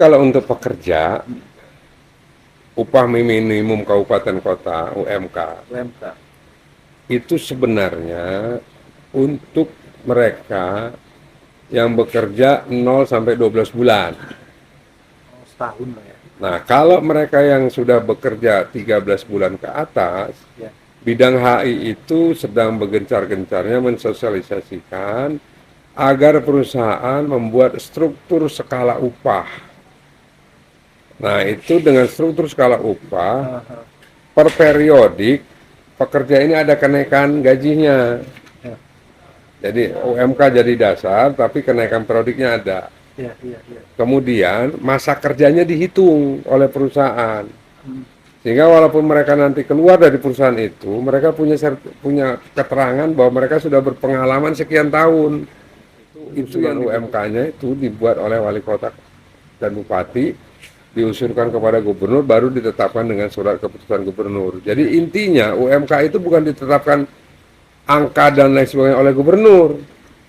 Kalau untuk pekerja, upah minimum kabupaten kota (UMK) UMK. itu sebenarnya untuk mereka yang bekerja 0 sampai 12 bulan. Oh, setahun lah ya. Nah, kalau mereka yang sudah bekerja 13 bulan ke atas, Ya. bidang HI itu sedang bergencar-gencarnya mensosialisasikan agar perusahaan membuat struktur skala upah. Nah, itu dengan struktur skala upah, Aha. per periodik pekerja ini ada kenaikan gajinya. Ya. Jadi UMK jadi dasar, tapi kenaikan periodiknya ada. Ya, ya, ya. Kemudian masa kerjanya dihitung oleh perusahaan. Hmm. Sehingga walaupun mereka nanti keluar dari perusahaan itu, mereka punya keterangan bahwa mereka sudah berpengalaman sekian tahun. Itu yang UMK-nya itu dibuat oleh wali kota dan bupati, diusulkan kepada gubernur, baru ditetapkan dengan surat keputusan gubernur. Jadi intinya UMK itu bukan ditetapkan angka dan lain sebagainya oleh gubernur,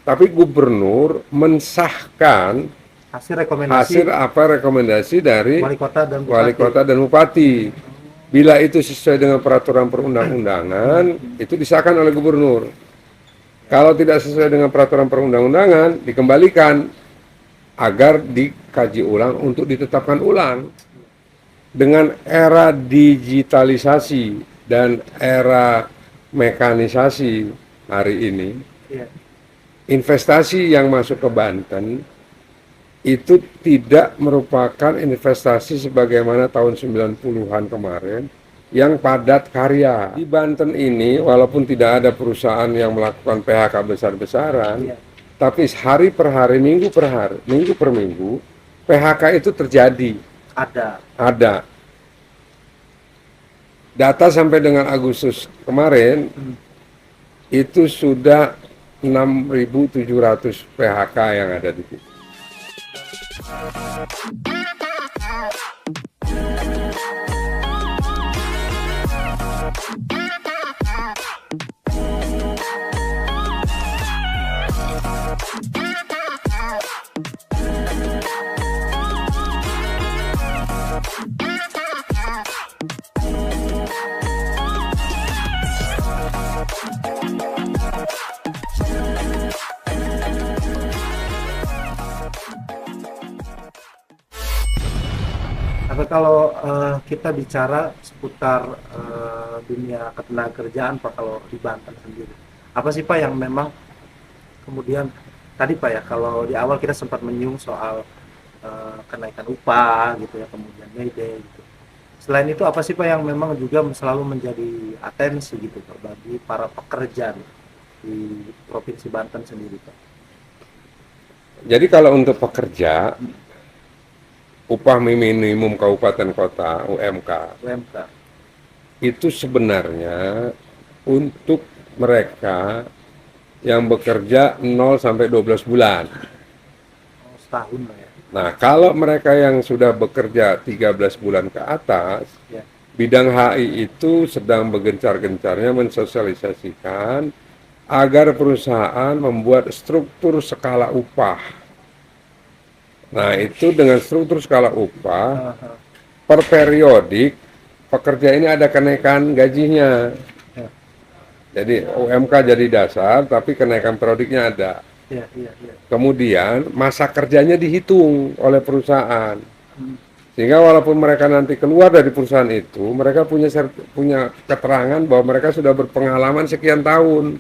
tapi gubernur mensahkan Hasil rekomendasi rekomendasi dari wali kota dan bupati. wali kota dan bupati. Bila itu sesuai dengan peraturan perundang-undangan, itu disahkan oleh gubernur. Kalau tidak sesuai dengan peraturan perundang-undangan, dikembalikan agar dikaji ulang untuk ditetapkan ulang. Dengan era digitalisasi dan era mekanisasi hari ini, Ya. investasi yang masuk ke Banten itu tidak merupakan investasi sebagaimana tahun 90-an kemarin yang padat karya. Di Banten ini walaupun tidak ada perusahaan yang melakukan PHK besar-besaran, Ya. tapi hari per hari, minggu per minggu, PHK itu terjadi. Ada. Data sampai dengan Agustus kemarin itu sudah 6.700 PHK yang ada di situ. Tapi kalau kita bicara seputar dunia ketenagakerjaan Pak, kalau di Banten sendiri, apa sih Pak yang memang kemudian tadi Pak ya, kalau di awal kita sempat menyinggung soal kenaikan upah gitu ya, kemudian Mayday gitu. Selain itu apa sih Pak yang memang juga selalu menjadi atensi gitu Pak bagi para pekerja di Provinsi Banten sendiri Pak? Jadi kalau untuk pekerja, upah minimum kabupaten kota (UMK) UMK. itu sebenarnya untuk mereka yang bekerja 0 sampai 12 bulan. Oh, setahun lah ya. Nah, kalau mereka yang sudah bekerja 13 bulan ke atas, Ya. bidang HI itu sedang bergencar-gencarnya mensosialisasikan agar perusahaan membuat struktur skala upah. Nah, itu dengan struktur skala upah, Aha. per periodik pekerja ini ada kenaikan gajinya. Ya. Jadi UMK jadi dasar, tapi kenaikan periodiknya ada. Ya, ya, ya. Kemudian masa kerjanya dihitung oleh perusahaan. Hmm. Sehingga walaupun mereka nanti keluar dari perusahaan itu, mereka punya keterangan bahwa mereka sudah berpengalaman sekian tahun.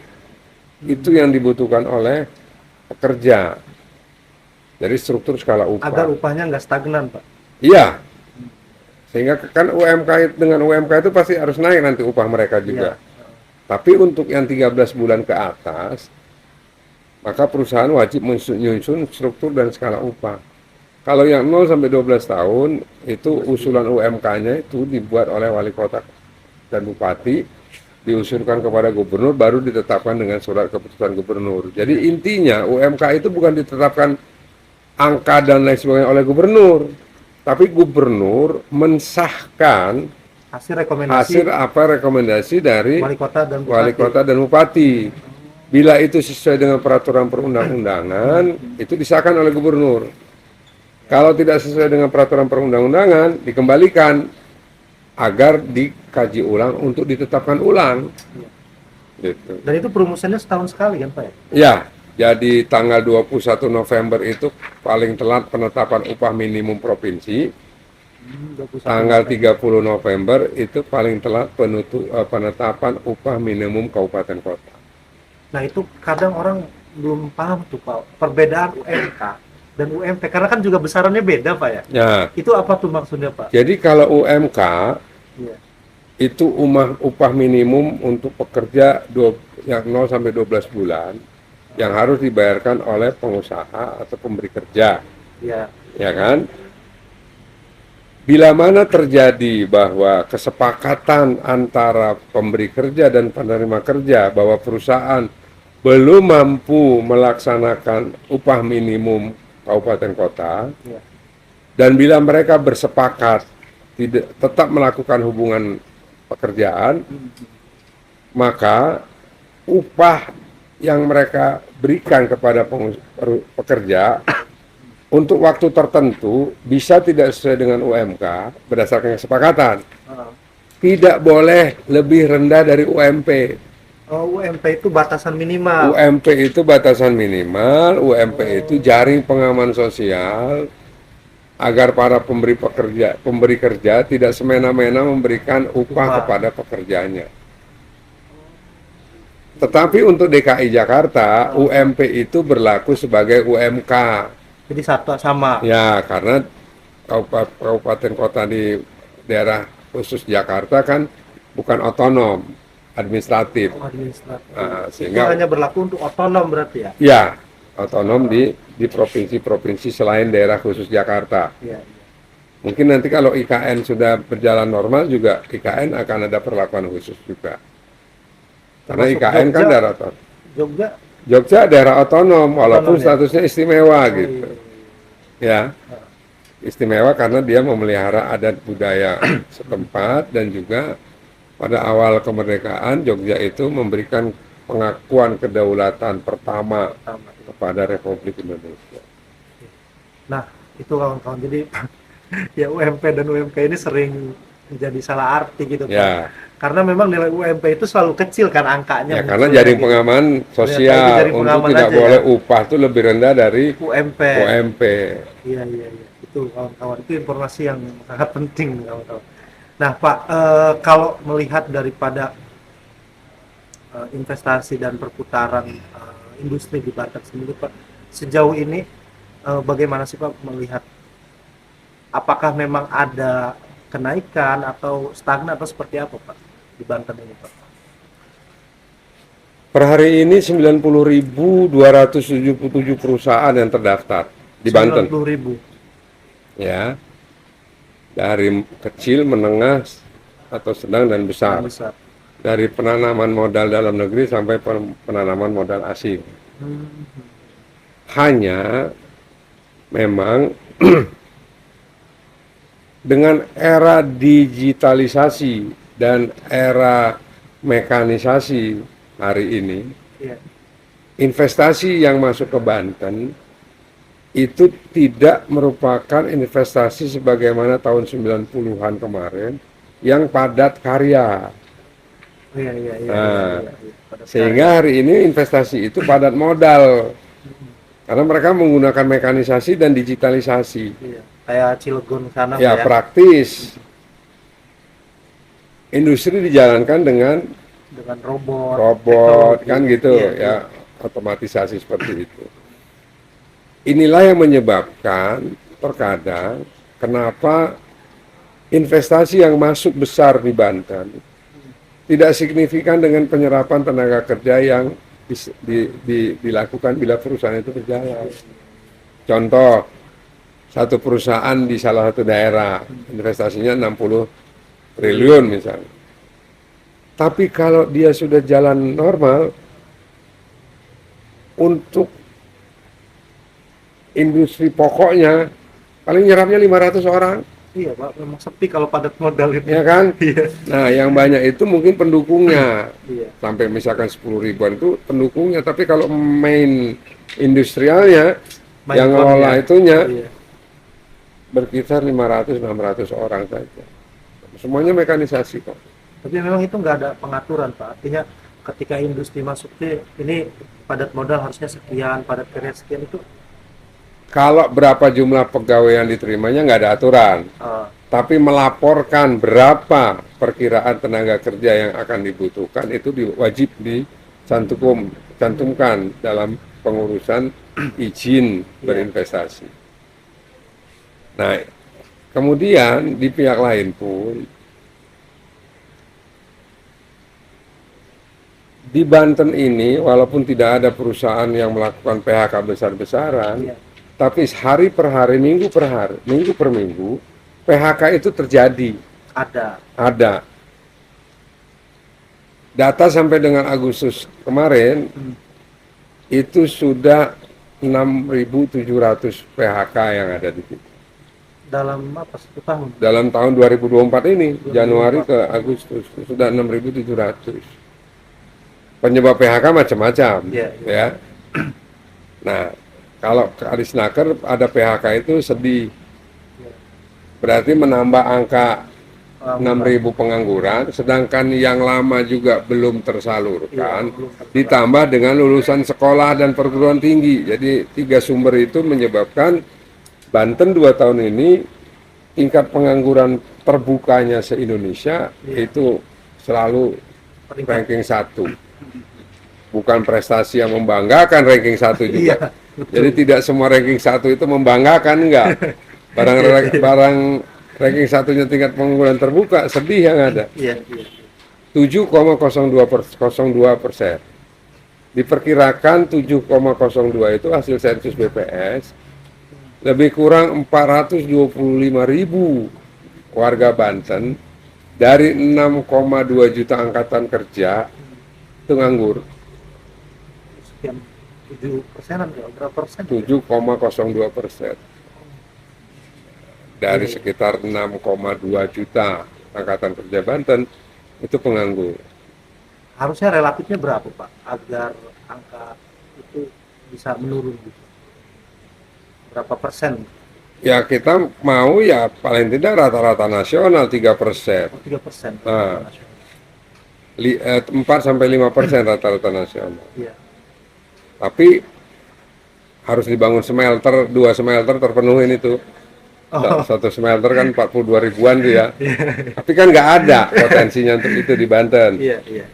Itu yang dibutuhkan oleh pekerja. Dari struktur skala upah. Agar upahnya nggak stagnan Pak. Iya. Sehingga kan dengan UMK itu pasti harus naik nanti upah mereka juga. Ya. Tapi untuk yang 13 bulan ke atas, maka perusahaan wajib menyusun struktur dan skala upah. Kalau yang 0 sampai 12 tahun, itu usulan UMK-nya itu dibuat oleh wali kota dan bupati, diusulkan kepada gubernur, baru ditetapkan dengan surat keputusan gubernur. Jadi intinya UMK itu bukan ditetapkan angka dan lain sebagainya oleh gubernur, tapi gubernur mensahkan Hasil rekomendasi dari wali kota dan bupati. wali kota dan bupati. Bila itu sesuai dengan peraturan perundang-undangan, itu disahkan oleh gubernur. Kalau tidak sesuai dengan peraturan perundang-undangan, dikembalikan agar dikaji ulang untuk ditetapkan ulang. Iya. Gitu. Dan itu perumusannya setahun sekali kan Pak ya? Ya, jadi tanggal 21 November itu paling telat penetapan upah minimum provinsi. 21 Tanggal November. 30 November itu paling telat penetapan upah minimum kabupaten kota. Nah itu kadang orang belum paham tuh Pak, perbedaan UMK dan UMP, karena kan juga besarannya beda Pak ya? Ya, Itu apa tuh maksudnya Pak? jadi kalau UMK Iya. itu upah minimum untuk pekerja yang 0 sampai 12 bulan yang harus dibayarkan oleh pengusaha atau pemberi kerja, Iya. ya kan? Bila mana terjadi bahwa kesepakatan antara pemberi kerja dan penerima kerja bahwa perusahaan belum mampu melaksanakan upah minimum kabupaten kota, Iya. dan bila mereka bersepakat tidak tetap melakukan hubungan pekerjaan, maka upah yang mereka berikan kepada pekerja untuk waktu tertentu bisa tidak sesuai dengan UMK berdasarkan kesepakatan. Tidak boleh lebih rendah dari UMP. Oh, UMP itu batasan minimal. UMP itu batasan minimal, UMP itu jaring pengaman sosial agar para pemberi kerja tidak semena-mena memberikan upah kepada pekerjanya. Tetapi untuk DKI Jakarta, UMP itu berlaku sebagai UMK. Jadi satu sama. Ya, karena kabupaten kota di daerah khusus Jakarta kan bukan otonom, administratif. Administratif. Nah, Itu sehingga hanya berlaku untuk otonom berarti ya? ya, otonom di provinsi-provinsi selain daerah khusus Jakarta. Iya. Mungkin nanti kalau IKN sudah berjalan normal juga IKN akan ada perlakuan khusus juga. Karena Termasuk IKN kan Jogja- daerah otonom. Jogja Jogja daerah otonom walaupun Otonom, ya? statusnya istimewa gitu. iya. Ya. Istimewa karena dia memelihara adat budaya setempat dan juga pada awal kemerdekaan Jogja itu memberikan pengakuan kedaulatan pertama Sama. kepada Republik Indonesia. Nah, itu kawan-kawan. Jadi ya UMP dan UMK ini sering menjadi salah arti gitu Pak. Ya, Karena memang nilai UMP itu selalu kecil kan angkanya. ya karena munculnya jaring gitu. pengaman Ternyata sosial itu jaring untuk pengaman tidak aja boleh ya. upah itu lebih rendah dari UMP. UMP. Iya. Itu kawan-kawan, itu informasi yang sangat penting kawan-kawan. Nah Pak, kalau melihat daripada investasi dan perputaran industri di Banten sendiri Pak, sejauh ini bagaimana sih Pak melihat, apakah memang ada kenaikan atau stagnan atau seperti apa Pak di Banten ini Pak? Per hari ini 90.277 perusahaan yang terdaftar di Banten. 90.000. Ya, dari kecil, menengah, atau sedang dan besar. Dari penanaman modal dalam negeri sampai penanaman modal asing. Hanya memang dengan era digitalisasi dan era mekanisasi hari ini, Iya. investasi yang masuk ke Banten itu tidak merupakan investasi sebagaimana tahun 90-an kemarin yang padat karya. Iya. Nah, Pada sehingga hari ini investasi itu padat modal. Karena mereka menggunakan mekanisasi dan digitalisasi. iya. Kayak Cilegon sana Ya, Pak, praktis. Industri dijalankan dengan dengan robot robot, teknologi. kan gitu Iya. ya, otomatisasi seperti itu. Inilah yang menyebabkan terkadang kenapa investasi yang masuk besar di Banten tidak signifikan dengan penyerapan tenaga kerja yang dilakukan bila perusahaan itu berjalan. Contoh, satu perusahaan di salah satu daerah investasinya 60 triliun misalnya. Tapi kalau dia sudah jalan normal, untuk industri pokoknya paling nyerapnya 500 orang. Iya Pak, memang sepi kalau padat modal itu. Ya kan? Iya. Nah, yang banyak itu mungkin pendukungnya. Iya. Sampai misalkan 10 ribuan itu pendukungnya. Tapi kalau main industrialnya, yang ngelola itunya, Iya. berkisar 500-600 orang saja. Semuanya mekanisasi kok. Tapi memang itu nggak ada pengaturan Pak. Artinya ketika industri masuk ini padat modal harusnya sekian, padat karya sekian itu. Kalau berapa jumlah pegawai yang diterimanya nggak ada aturan. eh, Tapi melaporkan berapa perkiraan tenaga kerja yang akan dibutuhkan itu wajib dicantumkan dalam pengurusan izin berinvestasi. Nah, kemudian di pihak lain pun di Banten ini walaupun tidak ada perusahaan yang melakukan PHK besar-besaran, iya, tapi hari per hari, minggu per minggu, PHK itu terjadi. Ada. Data sampai dengan Agustus kemarin, itu sudah 6.700 PHK yang ada di situ. dalam apa 1 tahun. Dalam tahun 2024 ini, 2024. Januari ke Agustus, sudah 6.700. Penyebab PHK macam-macam, Iya, iya. ya. Nah, kalau ke Alisnaker ada PHK itu sedih. Berarti menambah angka 6.000 pengangguran, sedangkan yang lama juga belum tersalurkan, ditambah dengan lulusan sekolah dan perguruan tinggi. Jadi 3 sumber itu menyebabkan Banten 2 tahun ini tingkat pengangguran terbukanya se-Indonesia itu selalu ranking 1. Bukan prestasi yang membanggakan ranking 1 juga. Iya, Jadi tidak semua ranking 1 itu membanggakan, enggak. Barang ranking 1-nya tingkat pengangguran terbuka, sedih yang ada. Iya, iya. 7,02%. Diperkirakan 7,02 itu hasil sensus BPS, lebih kurang 425.000 warga Banten dari 6,2 juta angkatan kerja itu nganggur. Sekian 7%-an ya, berapa persen? 7,02%. Dari sekitar 6,2 juta angkatan kerja Banten itu penganggur. Harusnya relatifnya berapa Pak agar angka itu bisa menurun gitu? Berapa persen? Ya kita mau ya paling tidak rata-rata nasional 3%. 3%. Nah. 4-5% rata-rata nasional. Iya. Tapi harus dibangun smelter, 2 smelter terpenuhin itu. Satu smelter kan 42 ribuan dia. Tapi kan nggak ada potensinya untuk itu di Banten. Iya, iya.